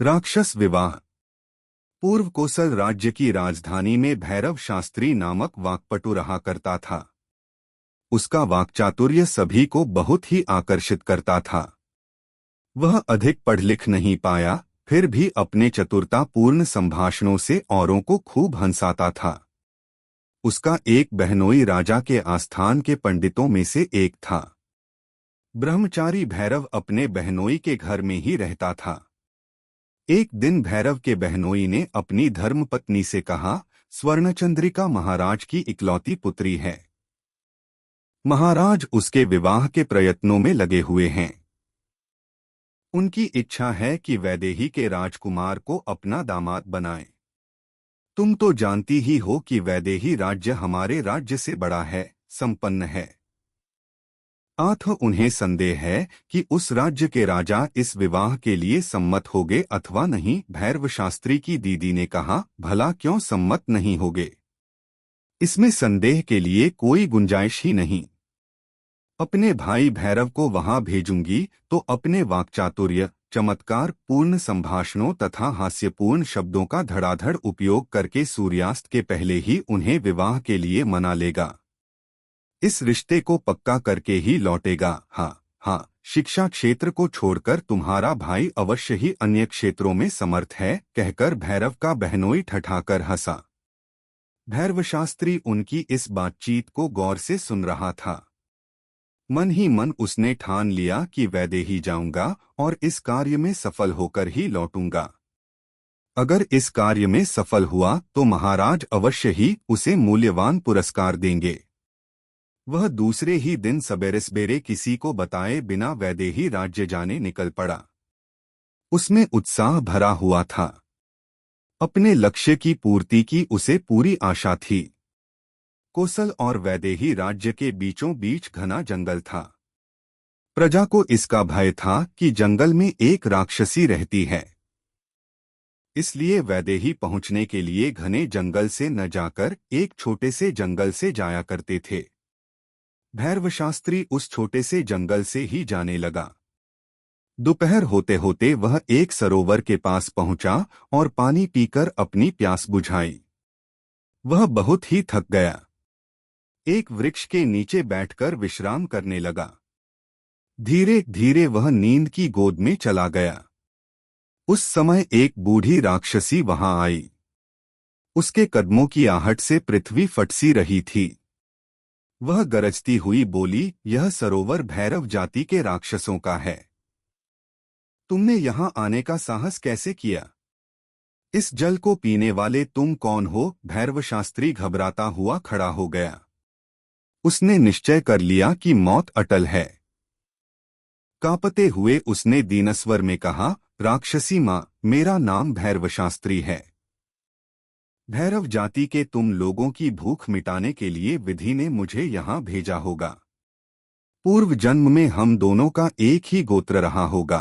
राक्षस विवाह। पूर्व कोसल राज्य की राजधानी में भैरव शास्त्री नामक वाक्पटु रहा करता था। उसका वाक्चातुर्य सभी को बहुत ही आकर्षित करता था। वह अधिक पढ़ लिख नहीं पाया, फिर भी अपने चतुरतापूर्ण संभाषणों से औरों को खूब हंसाता था। उसका एक बहनोई राजा के आस्थान के पंडितों में से एक था। ब्रह्मचारी भैरव अपने बहनोई के घर में ही रहता था। एक दिन भैरव के बहनोई ने अपनी धर्मपत्नी से कहा, स्वर्णचंद्रिका महाराज की इकलौती पुत्री है। महाराज उसके विवाह के प्रयत्नों में लगे हुए हैं। उनकी इच्छा है कि वैदेही के राजकुमार को अपना दामाद बनाएं। तुम तो जानती ही हो कि वैदेही राज्य हमारे राज्य से बड़ा है, संपन्न है। अतः उन्हें संदेह है कि उस राज्य के राजा इस विवाह के लिए सम्मत होगे अथवा नहीं। भैरव शास्त्री की दीदी ने कहा, भला क्यों सम्मत नहीं होगे? इसमें संदेह के लिए कोई गुंजाइश ही नहीं। अपने भाई भैरव को वहां भेजूंगी तो अपने वाक्चातुर्य, चमत्कार पूर्ण संभाषणों तथा हास्यपूर्ण शब्दों का धड़ाधड़ उपयोग करके सूर्यास्त के पहले ही उन्हें विवाह के लिए मना लेगा। इस रिश्ते को पक्का करके ही लौटेगा। हाँ हाँ, शिक्षा क्षेत्र को छोड़कर तुम्हारा भाई अवश्य ही अन्य क्षेत्रों में समर्थ है, कहकर भैरव का बहनोई ठठाकर हंसा। भैरव शास्त्री उनकी इस बातचीत को गौर से सुन रहा था। मन ही मन उसने ठान लिया कि वैदेही जाऊंगा और इस कार्य में सफल होकर ही लौटूंगा। अगर इस कार्य में सफल हुआ तो महाराज अवश्य ही उसे मूल्यवान पुरस्कार देंगे। वह दूसरे ही दिन सबेरे किसी को बताए बिना वैदेही राज्य जाने निकल पड़ा। उसमें उत्साह भरा हुआ था। अपने लक्ष्य की पूर्ति की उसे पूरी आशा थी। कोसल और वैदेही राज्य के बीचों बीच घना जंगल था। प्रजा को इसका भय था कि जंगल में एक राक्षसी रहती है। इसलिए वैदेही पहुंचने के लिए घने जंगल से न जाकर एक छोटे से जंगल से जाया करते थे। भैरव शास्त्री उस छोटे से जंगल से ही जाने लगा। दोपहर होते होते वह एक सरोवर के पास पहुंचा और पानी पीकर अपनी प्यास बुझाई। वह बहुत ही थक गया। एक वृक्ष के नीचे बैठकर विश्राम करने लगा। धीरे धीरे वह नींद की गोद में चला गया। उस समय एक बूढ़ी राक्षसी वहां आई। उसके कदमों की आहट से पृथ्वी फटसी रही थी। वह गरजती हुई बोली, यह सरोवर भैरव जाति के राक्षसों का है। तुमने यहां आने का साहस कैसे किया? इस जल को पीने वाले तुम कौन हो? भैरव शास्त्री घबराता हुआ खड़ा हो गया। उसने निश्चय कर लिया कि मौत अटल है। कांपते हुए उसने दीनस्वर में कहा, राक्षसी मां, मेरा नाम भैरव शास्त्री है। भैरव जाति के तुम लोगों की भूख मिटाने के लिए विधि ने मुझे यहाँ भेजा होगा। पूर्व जन्म में हम दोनों का एक ही गोत्र रहा होगा।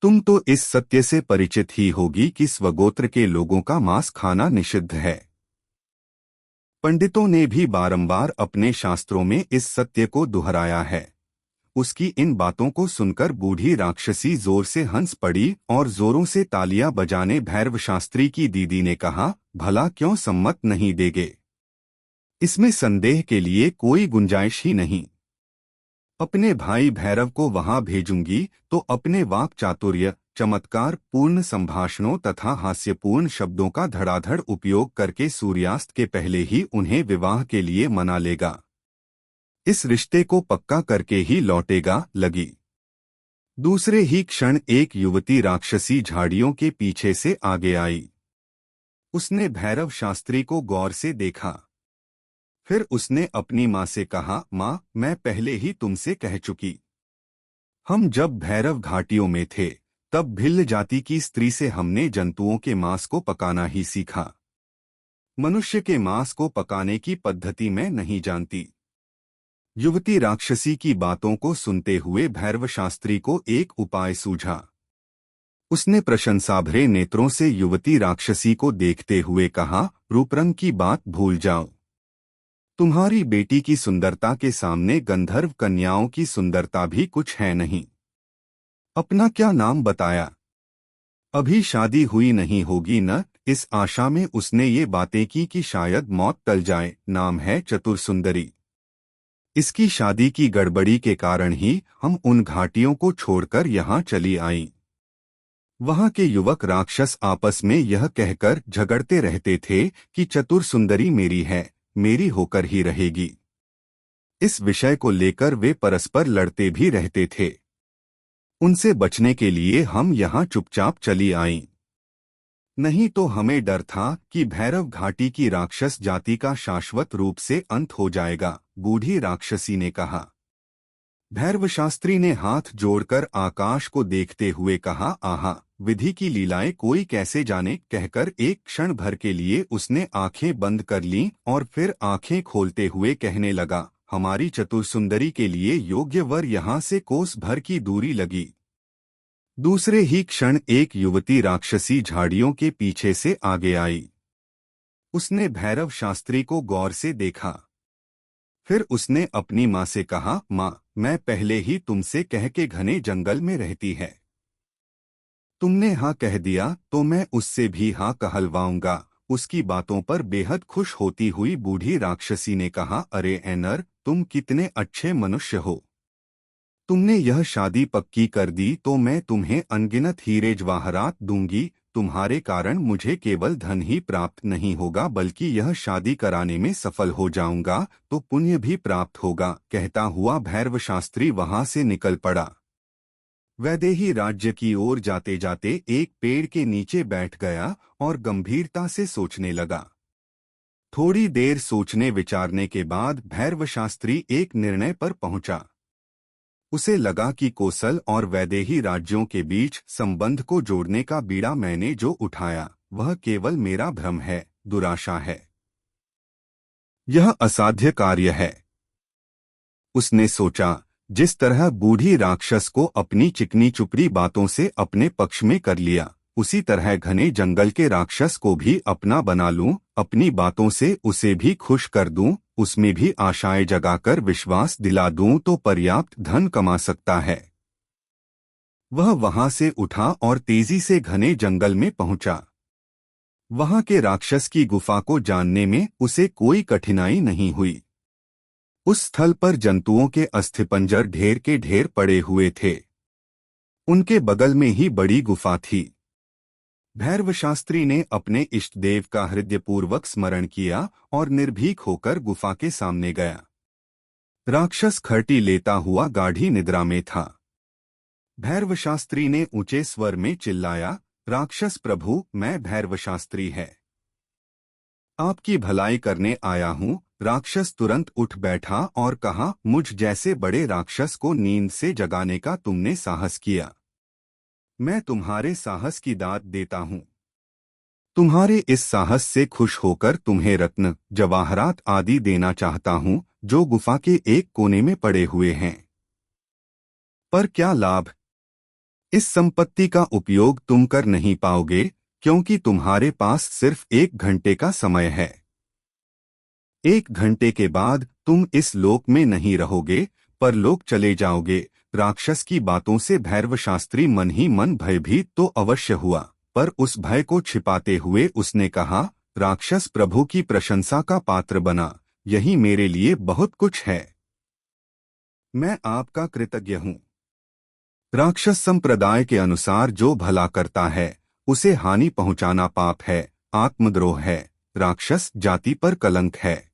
तुम तो इस सत्य से परिचित ही होगी कि स्वगोत्र के लोगों का मांस खाना निषिद्ध है। पंडितों ने भी बारंबार अपने शास्त्रों में इस सत्य को दोहराया है। उसकी इन बातों को सुनकर बूढ़ी राक्षसी जोर से हंस पड़ी और जोरों से तालियां बजाने भैरव शास्त्री की दीदी ने कहा, भला क्यों सम्मत नहीं देगे? इसमें संदेह के लिए कोई गुंजाइश ही नहीं। अपने भाई भैरव को वहां भेजूंगी तो अपने वाक चातुर्य, चमत्कार पूर्ण संभाषणों तथा हास्यपूर्ण शब्दों का धड़ाधड़ उपयोग करके सूर्यास्त के पहले ही उन्हें विवाह के लिए मना लेगा। इस रिश्ते को पक्का करके ही लौटेगा। लगी। दूसरे ही क्षण एक युवती राक्षसी झाड़ियों के पीछे से आगे आई। उसने भैरव शास्त्री को गौर से देखा। फिर उसने अपनी माँ से कहा, माँ, मैं पहले ही तुमसे कह चुकी। हम जब भैरव घाटियों में थे तब भिल्ल जाति की स्त्री से हमने जंतुओं के मांस को पकाना ही सीखा। मनुष्य के मांस को पकाने की पद्धति मैं नहीं जानती। युवती राक्षसी की बातों को सुनते हुए भैरव शास्त्री को एक उपाय सूझा। उसने प्रशंसाभरे नेत्रों से युवती राक्षसी को देखते हुए कहा, रूपरंग की बात भूल जाओ। तुम्हारी बेटी की सुंदरता के सामने गंधर्व कन्याओं की सुंदरता भी कुछ है नहीं। अपना क्या नाम बताया? अभी शादी हुई नहीं होगी न, इस आशा में उसने ये बातें की कि शायद मौत टल जाए। नाम है चतुर सुंदरी। इसकी शादी की गड़बड़ी के कारण ही हम उन घाटियों को छोड़कर यहाँ चली आईं। वहाँ के युवक राक्षस आपस में यह कहकर झगड़ते रहते थे कि चतुर सुंदरी मेरी है, मेरी होकर ही रहेगी। इस विषय को लेकर वे परस्पर लड़ते भी रहते थे। उनसे बचने के लिए हम यहाँ चुपचाप चली आईं। नहीं तो हमें डर था कि भैरव घाटी की राक्षस जाति का शाश्वत रूप से अंत हो जाएगा, बूढ़ी राक्षसी ने कहा। भैरव शास्त्री ने हाथ जोड़कर आकाश को देखते हुए कहा, आहा, विधि की लीलाएं कोई कैसे जाने। कहकर एक क्षण भर के लिए उसने आंखें बंद कर लीं और फिर आंखें खोलते हुए कहने लगा, हमारी चतुर सुंदरी के लिए योग्य वर यहाँ से कोस भर की दूरी लगी। दूसरे ही क्षण एक युवती राक्षसी झाड़ियों के पीछे से आगे आई। उसने भैरव शास्त्री को गौर से देखा। फिर उसने अपनी माँ से कहा, माँ, मैं पहले ही तुमसे कह के घने जंगल में रहती है। तुमने हाँ कह दिया तो मैं उससे भी हाँ कहलवाऊंगा। उसकी बातों पर बेहद खुश होती हुई बूढ़ी राक्षसी ने कहा, अरे ए नर, तुम कितने अच्छे मनुष्य हो। तुमने यह शादी पक्की कर दी तो मैं तुम्हें अनगिनत हीरे जवाहरात दूंगी। तुम्हारे कारण मुझे केवल धन ही प्राप्त नहीं होगा बल्कि यह शादी कराने में सफल हो जाऊंगा तो पुण्य भी प्राप्त होगा। कहता हुआ भैरव शास्त्री वहां से निकल पड़ा। वैदेही राज्य की ओर जाते जाते एक पेड़ के नीचे बैठ गया और गंभीरता से सोचने लगा। थोड़ी देर सोचने विचारने के बाद भैरव शास्त्री एक निर्णय पर पहुंचा। उसे लगा कि कोसल और वैदेही राज्यों के बीच संबंध को जोड़ने का बीड़ा मैंने जो उठाया वह केवल मेरा भ्रम है, दुराशा है। यह असाध्य कार्य है। उसने सोचा, जिस तरह बूढ़ी राक्षस को अपनी चिकनी चुपड़ी बातों से अपने पक्ष में कर लिया, उसी तरह घने जंगल के राक्षस को भी अपना बना लूं, अपनी बातों से उसे भी खुश कर दूं, उसमें भी आशाएं जगाकर विश्वास दिला दूं तो पर्याप्त धन कमा सकता है। वह वहां से उठा और तेजी से घने जंगल में पहुंचा। वहां के राक्षस की गुफा को जानने में उसे कोई कठिनाई नहीं हुई। उस स्थल पर जंतुओं के अस्थिपंजर ढेर के ढेर पड़े हुए थे। उनके बगल में ही बड़ी गुफा थी। भैरव शास्त्री ने अपने इष्ट देव का हृदयपूर्वक स्मरण किया और निर्भीक होकर गुफा के सामने गया। राक्षस खर्टी लेता हुआ गाढ़ी निद्रा में था। भैरव शास्त्री ने ऊंचे स्वर में चिल्लाया, राक्षस प्रभु, मैं भैरव शास्त्री है, आपकी भलाई करने आया हूँ। राक्षस तुरंत उठ बैठा और कहा, मुझ जैसे बड़े राक्षस को नींद से जगाने का तुमने साहस किया। मैं तुम्हारे साहस की दाद देता हूँ। तुम्हारे इस साहस से खुश होकर तुम्हें रत्न, जवाहरात आदि देना चाहता हूँ जो गुफा के एक कोने में पड़े हुए हैं। पर क्या लाभ? इस संपत्ति का उपयोग तुम कर नहीं पाओगे क्योंकि तुम्हारे पास सिर्फ 1 घंटे का समय है। 1 घंटे के बाद तुम इस लोक में नहीं रहोगे, पर लोक चले जाओगे। राक्षस की बातों से भैरव शास्त्री मन ही मन भयभीत तो अवश्य हुआ, पर उस भय को छिपाते हुए उसने कहा, राक्षस प्रभु की प्रशंसा का पात्र बना, यही मेरे लिए बहुत कुछ है। मैं आपका कृतज्ञ हूँ। राक्षस संप्रदाय के अनुसार जो भला करता है उसे हानि पहुंचाना पाप है, आत्मद्रोह है, राक्षस जाति पर कलंक है।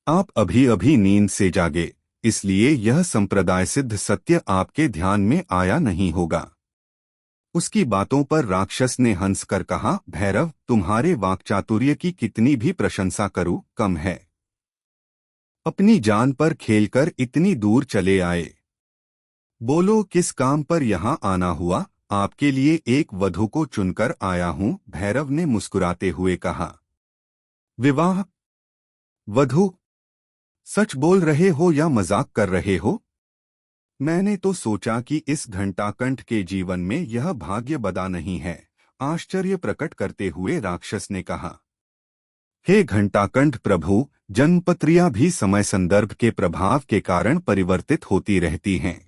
आप अभी अभी नींद से जागे, इसलिए यह संप्रदाय सिद्ध सत्य आपके ध्यान में आया नहीं होगा। उसकी बातों पर राक्षस ने हंसकर कहा, भैरव, तुम्हारे वाक्चातुर्य की कितनी भी प्रशंसा करूं कम है। अपनी जान पर खेलकर इतनी दूर चले आए। बोलो, किस काम पर यहाँ आना हुआ? आपके लिए एक वधू को चुनकर आया हूँ, भैरव ने मुस्कुराते हुए कहा। विवाह? वधू? सच बोल रहे हो या मजाक कर रहे हो? मैंने तो सोचा कि इस घंटाकंठ के जीवन में यह भाग्य बदा नहीं है, आश्चर्य प्रकट करते हुए राक्षस ने कहा। हे घंटाकंठ प्रभु, जन्मपत्रियां भी समय संदर्भ के प्रभाव के कारण परिवर्तित होती रहती हैं।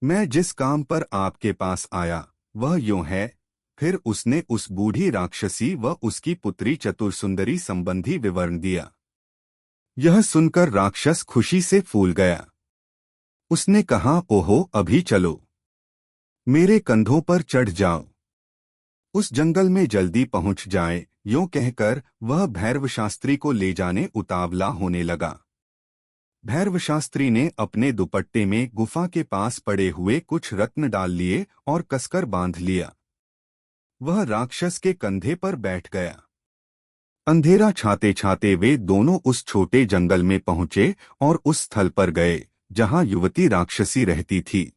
मैं जिस काम पर आपके पास आया वह यूं है। फिर उसने उस बूढ़ी राक्षसी व उसकी पुत्री चतुरसुंदरी संबंधी विवरण दिया। यह सुनकर राक्षस खुशी से फूल गया। उसने कहा, ओहो, अभी चलो, मेरे कंधों पर चढ़ जाओ, उस जंगल में जल्दी पहुंच जाए। यूं कहकर वह भैरवशास्त्री को ले जाने उतावला होने लगा। भैरवशास्त्री ने अपने दुपट्टे में गुफा के पास पड़े हुए कुछ रत्न डाल लिए और कसकर बांध लिया। वह राक्षस के कंधे पर बैठ गया। अंधेरा छाते छाते वे दोनों उस छोटे जंगल में पहुंचे और उस स्थल पर गए जहां युवती राक्षसी रहती थी।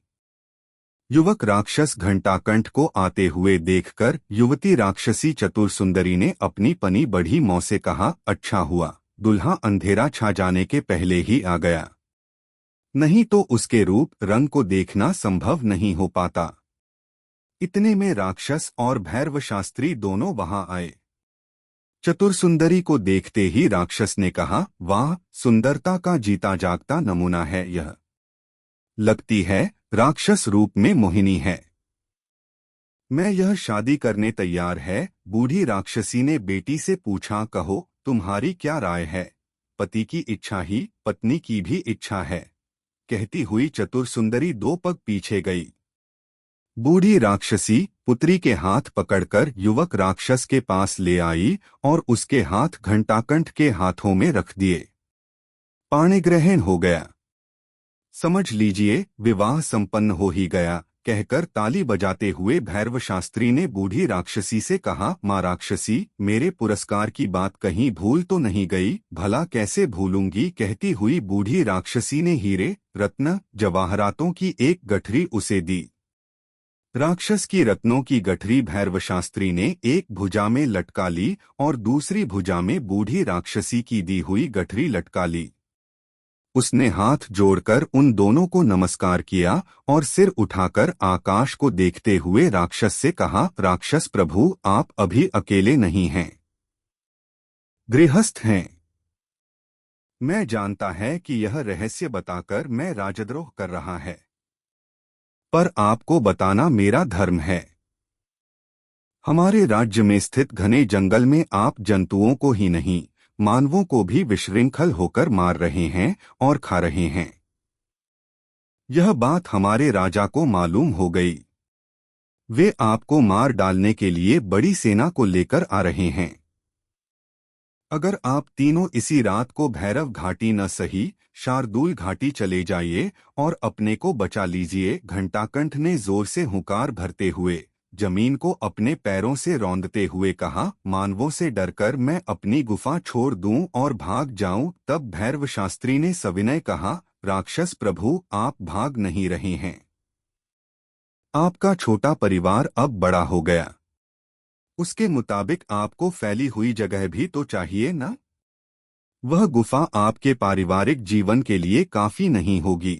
युवक राक्षस घंटाकंठ को आते हुए देखकर युवती राक्षसी चतुरसुंदरी ने अपनी पनी बढ़ी मौं से कहा, अच्छा हुआ दुल्हा अंधेरा छा जाने के पहले ही आ गया, नहीं तो उसके रूप रंग को देखना संभव नहीं हो पाता। इतने में राक्षस और भैरवशास्त्री दोनों वहां आए। चतुरसुंदरी को देखते ही राक्षस ने कहा, वाह, सुंदरता का जीता जागता नमूना है यह, लगती है राक्षस रूप में मोहिनी है। मैं यह शादी करने तैयार है। बूढ़ी राक्षसी ने बेटी से पूछा, कहो तुम्हारी क्या राय है? पति की इच्छा ही पत्नी की भी इच्छा है, कहती हुई चतुरसुंदरी दो पग पीछे गई। बूढ़ी राक्षसी पुत्री के हाथ पकड़कर युवक राक्षस के पास ले आई और उसके हाथ घंटाकंठ के हाथों में रख दिए। पाणिग्रहण हो गया। समझ लीजिए विवाह संपन्न हो ही गया, कहकर ताली बजाते हुए भैरवशास्त्री ने बूढ़ी राक्षसी से कहा, माँ राक्षसी, मेरे पुरस्कार की बात कहीं भूल तो नहीं गई? भला कैसे भूलूंगी, कहती हुई बूढ़ी राक्षसी ने हीरे, रत्न, जवाहरातों की एक गठरी उसे दी। राक्षस की रत्नों की गठरी भैरवशास्त्री ने एक भुजा में लटका ली और दूसरी भुजा में बूढ़ी राक्षसी की दी हुई गठरी लटका ली। उसने हाथ जोड़कर उन दोनों को नमस्कार किया और सिर उठाकर आकाश को देखते हुए राक्षस से कहा, राक्षस प्रभु, आप अभी अकेले नहीं हैं, गृहस्थ हैं। मैं जानता है कि यह रहस्य बताकर मैं राजद्रोह कर रहा है, पर आपको बताना मेरा धर्म है। हमारे राज्य में स्थित घने जंगल में आप जंतुओं को ही नहीं, मानवों को भी विशृंखल होकर मार रहे हैं और खा रहे हैं। यह बात हमारे राजा को मालूम हो गई। वे आपको मार डालने के लिए बड़ी सेना को लेकर आ रहे हैं। अगर आप तीनों इसी रात को भैरव घाटी न सही शार्दूल घाटी चले जाइए और अपने को बचा लीजिए। घंटाकंठ ने जोर से हुंकार भरते हुए जमीन को अपने पैरों से रौंदते हुए कहा, मानवों से डरकर मैं अपनी गुफा छोड़ दूं और भाग जाऊं। तब भैरवशास्त्री ने सविनय कहा, राक्षस प्रभु, आप भाग नहीं रहे हैं, आपका छोटा परिवार अब बड़ा हो गया, उसके मुताबिक आपको फैली हुई जगह भी तो चाहिए ना? वह गुफा आपके पारिवारिक जीवन के लिए काफी नहीं होगी।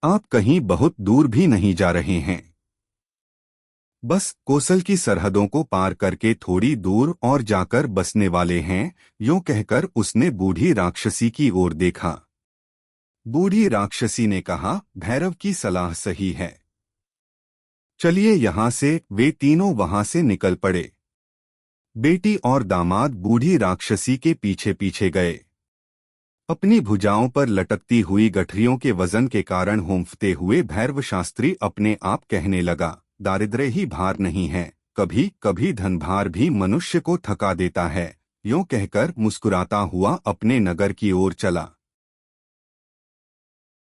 आप कहीं बहुत दूर भी नहीं जा रहे हैं, बस कोसल की सरहदों को पार करके थोड़ी दूर और जाकर बसने वाले हैं। यूं कहकर उसने बूढ़ी राक्षसी की ओर देखा। बूढ़ी राक्षसी ने कहा, भैरव की सलाह सही है, चलिए यहां से। वे तीनों वहां से निकल पड़े। बेटी और दामाद बूढ़ी राक्षसी के पीछे पीछे गए। अपनी भुजाओं पर लटकती हुई गठरियों के वजन के कारण हुंफते हुए भैरवशास्त्री अपने आप कहने लगा, दारिद्र्य ही भार नहीं है, कभी कभी धनभार भी मनुष्य को थका देता है। यूं कहकर मुस्कुराता हुआ अपने नगर की ओर चला।